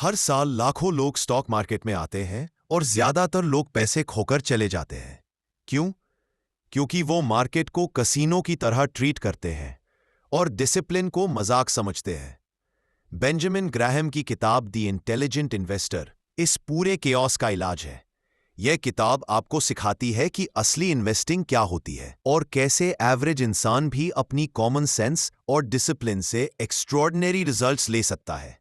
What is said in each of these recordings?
हर साल लाखों लोग स्टॉक मार्केट में आते हैं और ज्यादातर लोग पैसे खोकर चले जाते हैं। क्यों? क्योंकि वो मार्केट को कसीनो की तरह ट्रीट करते हैं और डिसिप्लिन को मजाक समझते हैं। बेंजामिन ग्राहम की किताब द इंटेलिजेंट इन्वेस्टर इस पूरे केओस का इलाज है। यह किताब आपको सिखाती है कि असली इन्वेस्टिंग क्या होती है और कैसे एवरेज इंसान भी अपनी कॉमन सेंस और डिसिप्लिन से एक्स्ट्रॉर्डिनरी रिजल्ट्स ले सकता है।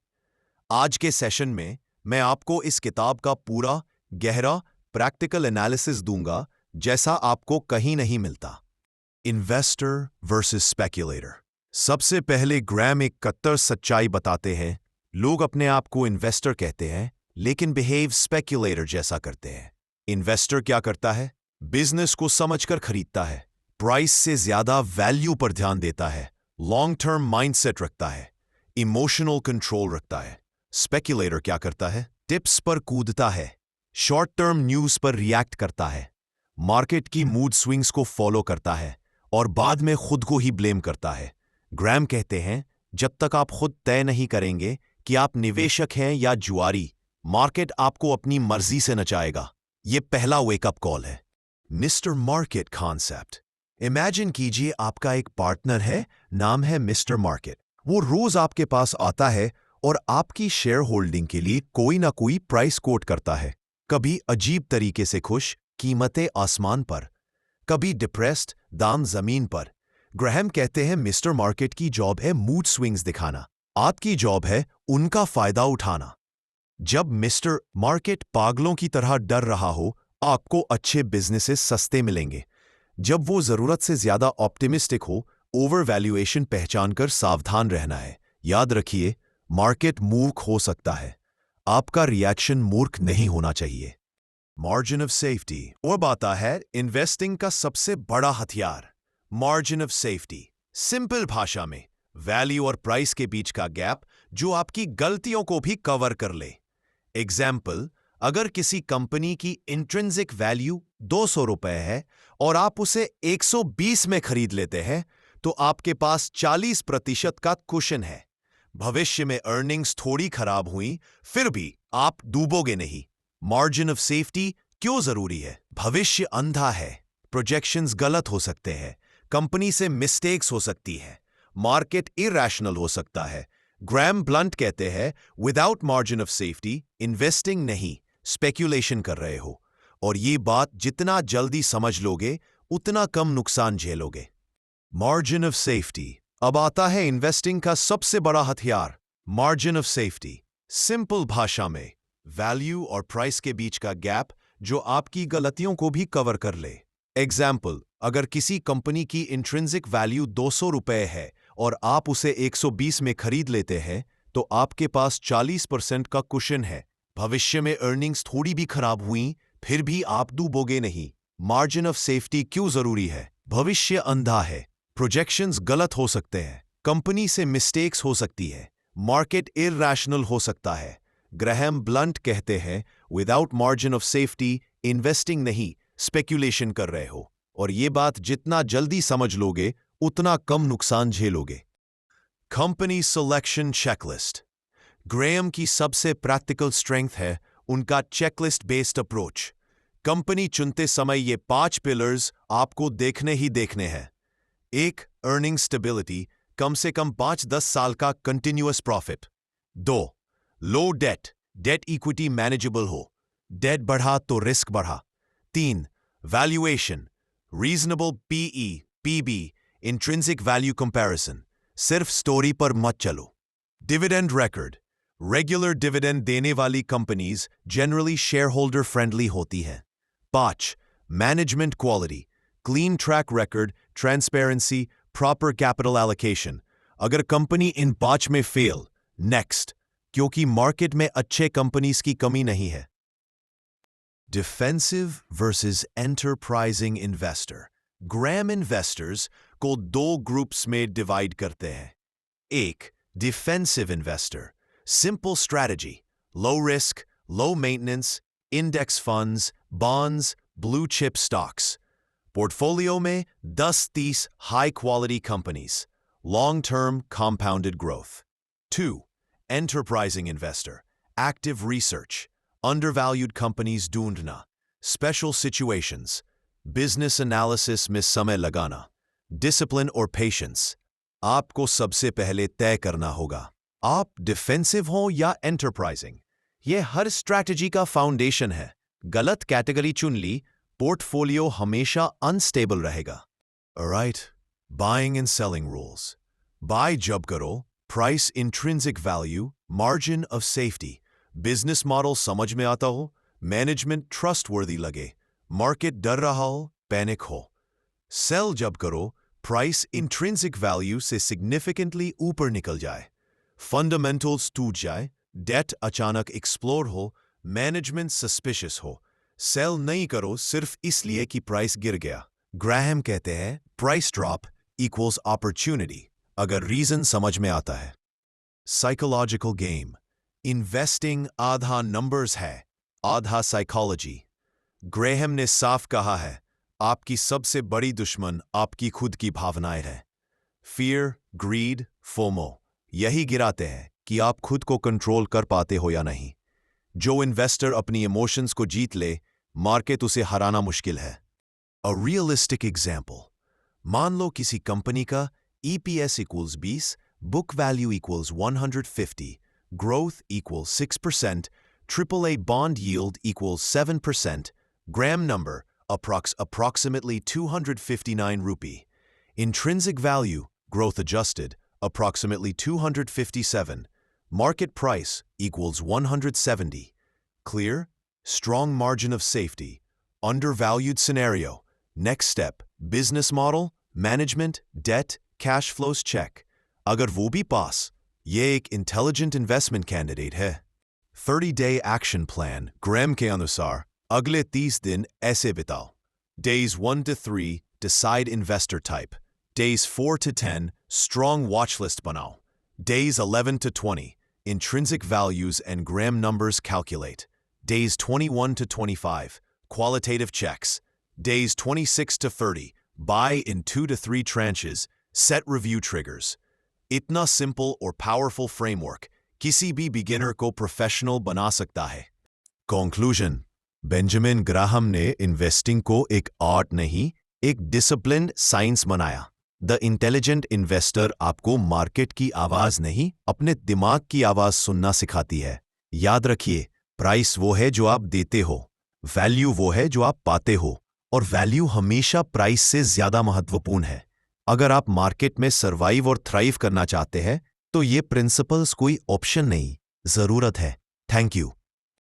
आज के सेशन में मैं आपको इस किताब का पूरा गहरा प्रैक्टिकल एनालिसिस दूंगा, जैसा आपको कहीं नहीं मिलता। Investor versus speculator. सबसे पहले ग्राहम एक कट्टर सच्चाई बताते हैं। लोग अपने आप को इन्वेस्टर कहते हैं लेकिन बिहेव स्पेक्युलेटर जैसा करते हैं। इन्वेस्टर क्या करता है? बिजनेस को समझकर खरीदता है, प्राइस से ज्यादा वैल्यू पर ध्यान देता है, लॉन्ग टर्म माइंडसेट रखता है, इमोशनल कंट्रोल रखता है। स्पेक्युलेटर क्या करता है? टिप्स पर कूदता है, शॉर्ट टर्म न्यूज पर रिएक्ट करता है, मार्केट की मूड स्विंग्स को फॉलो करता है और बाद में खुद को ही ब्लेम करता है। ग्राहम कहते हैं, जब तक आप खुद तय नहीं करेंगे कि आप निवेशक हैं या जुआरी, मार्केट आपको अपनी मर्जी से नचाएगा। यह पहला वेकअप कॉल है। Mister market concept. इमेजिन कीजिए आपका एक पार्टनर है, नाम है मिस्टर मार्केट। वो रोज आपके पास आता है और आपकी शेयर होल्डिंग के लिए कोई ना कोई प्राइस कोट करता है। कभी अजीब तरीके से खुश, कीमतें आसमान पर, कभी डिप्रेस्ड, दाम जमीन पर। ग्राहम कहते हैं मिस्टर मार्केट की जॉब है मूड स्विंग्स दिखाना, आपकी जॉब है उनका फायदा उठाना। जब मिस्टर मार्केट पागलों की तरह डर रहा हो, आपको अच्छे बिजनेसेस सस्ते मिलेंगे। जब वो जरूरत से ज्यादा ऑप्टिमिस्टिक हो, ओवर वैल्यूएशन पहचानकर सावधान रहना है। याद रखिए, मार्केट मूर्ख हो सकता है, आपका रिएक्शन मूर्ख नहीं होना चाहिए। Margin of safety. अब आता है इन्वेस्टिंग का सबसे बड़ा हथियार, मार्जिन ऑफ सेफ्टी। सिंपल भाषा में वैल्यू और प्राइस के बीच का गैप जो आपकी गलतियों को भी कवर कर ले। एग्जाम्पल, अगर किसी कंपनी की इंट्रिंसिक वैल्यू 200 रुपए है और आप उसे 120 में खरीद लेते हैं, तो आपके पास 40% का कुशन है। भविष्य में अर्निंग्स थोड़ी खराब हुई, फिर भी आप डूबोगे नहीं। मार्जिन ऑफ सेफ्टी क्यों जरूरी है? भविष्य अंधा है, प्रोजेक्शंस गलत हो सकते हैं, कंपनी से मिस्टेक्स हो सकती है, मार्केट इरैशनल हो सकता है। ग्राहम ब्लंट कहते हैं, without margin of safety investing नहीं, स्पेक्यूलेशन कर रहे हो। और ये बात जितना जल्दी समझ लोगे, उतना कम नुकसान झेलोगे। Margin of safety. अब आता है इन्वेस्टिंग का सबसे बड़ा हथियार, मार्जिन ऑफ सेफ्टी। सिंपल भाषा में वैल्यू और प्राइस के बीच का गैप जो आपकी गलतियों को भी कवर कर ले। एग्जाम्पल, अगर किसी कंपनी की इंट्रिंसिक वैल्यू 200 रुपए है और आप उसे 120 में खरीद लेते हैं, तो आपके पास 40% का कुशन है। भविष्य में अर्निंग्स थोड़ी भी खराब हुई, फिर भी आप डूबोगे नहीं। मार्जिन ऑफ सेफ्टी क्यों जरूरी है? भविष्य अंधा है, प्रोजेक्शंस गलत हो सकते हैं, कंपनी से मिस्टेक्स हो सकती है, मार्केट इरैशनल हो सकता है। ग्राहम ब्लंट कहते हैं, without margin of safety investing नहीं, स्पेक्यूलेशन कर रहे हो। और ये बात जितना जल्दी समझ लोगे, उतना कम नुकसान झेलोगे। Company selection checklist. ग्राहम की सबसे प्रैक्टिकल स्ट्रेंथ है उनका चेकलिस्ट बेस्ड अप्रोच। कंपनी चुनते समय ये 5 पिलर्स आपको देखने ही देखने हैं। 1. अर्निंग स्टेबिलिटी, कम से कम 5-10 साल का continuous profit. 2. Low debt, debt equity manageable हो, डेट बढ़ा तो रिस्क बढ़ा। 3. Valuation, reasonable PE, PB, intrinsic value comparison, सिर्फ स्टोरी पर मत चलो। डिविडेंड रिकॉर्ड, रेगुलर डिविडेंड देने वाली companies generally share holder friendly होती हैं। 5. Management quality, clean track record, transparency, proper capital allocation. अगर कंपनी इन 5 में फेल, नेक्स्ट, क्योंकि मार्केट में अच्छे कंपनीज की कमी नहीं है। Defensive versus enterprising investor. Graham investors को 2 ग्रुप्स में डिवाइड करते हैं। 1. Defensive investor, simple strategy, low risk, low maintenance, index funds, bonds, blue chip stocks. Portfolio में 10-30 high quality companies, long term compounded growth. 2. Enterprising investor, active research, undervalued companies ढूंढना, special situations, business analysis में समय लगाना, discipline और patience. आपको सबसे पहले तय करना होगा आप डिफेंसिव हो या एंटरप्राइजिंग। यह हर स्ट्रैटेजी का फाउंडेशन है। गलत कैटेगरी चुन ली, पोर्टफोलियो हमेशा अनस्टेबल रहेगा। Right, buying and selling rules. Buy जब करो, price intrinsic value, margin of safety, business model समझ में आता हो, मैनेजमेंट ट्रस्टवर्दी लगे, मार्केट डर रहा हो, पैनिक हो। सेल जब करो, प्राइस इंट्रिंसिक वैल्यू से सिग्निफिकेंटली ऊपर निकल जाए, फंडामेंटल्स टूट जाए, डेट अचानक एक्सप्लोर हो, मैनेजमेंट सस्पिशियस हो। सेल नहीं करो सिर्फ इसलिए कि प्राइस गिर गया। ग्राहम कहते हैं प्राइस ड्रॉप इक्वल्स अपॉर्चुनिटी, अगर रीजन समझ में आता है। Psychological game. इन्वेस्टिंग आधा नंबर्स है, आधा साइकोलॉजी। ग्रेहम ने साफ कहा है, आपकी सबसे बड़ी दुश्मन आपकी खुद की भावनाएं हैं। फियर, ग्रीड, फोमो यही गिराते हैं कि आप खुद को कंट्रोल कर पाते हो या नहीं। जो इन्वेस्टर अपनी इमोशंस को जीत ले, मार्केट उसे हराना मुश्किल है। अ रियलिस्टिक एग्जाम्पल, मान लो किसी कंपनी का EPS equals 20, book value equals 150, growth equals 6%, AAA bond yield equals 7%, gram number approximately 259 rupee. Intrinsic value, growth adjusted, approximately 257. Market price equals 170. Clear? Strong margin of safety. Undervalued scenario. Next step, business model, management, debt, cash flows check. अगर वो भी पास, ये एक intelligent investment candidate है। 30-day action plan, ग्राम के अनुसार, अगले 30 दिन ऐसे बिताओ। Days 1 to 3, decide investor type. Days 4 to 10, strong watch list बनाओ. Days 11 to 20, intrinsic values and gram numbers calculate. Days 21 to 25, qualitative checks. Days 26 to 30, buy in 2 to 3 tranches, set review triggers. इतना simple और powerful framework किसी भी beginner को professional बना सकता है। Conclusion: Benjamin Graham ने इन्वेस्टिंग को एक आर्ट नहीं, एक डिसिप्लिन्ड साइंस बनाया। द इंटेलिजेंट इन्वेस्टर आपको मार्केट की आवाज नहीं, अपने दिमाग की आवाज सुनना सिखाती है। याद रखिए, प्राइस वो है जो आप देते हो, वैल्यू वो है जो आप पाते हो, और वैल्यू हमेशा प्राइस से ज्यादा महत्वपूर्ण है। अगर आप मार्केट में सर्वाइव और थ्राइव करना चाहते हैं, तो ये प्रिंसिपल्स कोई ऑप्शन नहीं, जरूरत है। Thank you.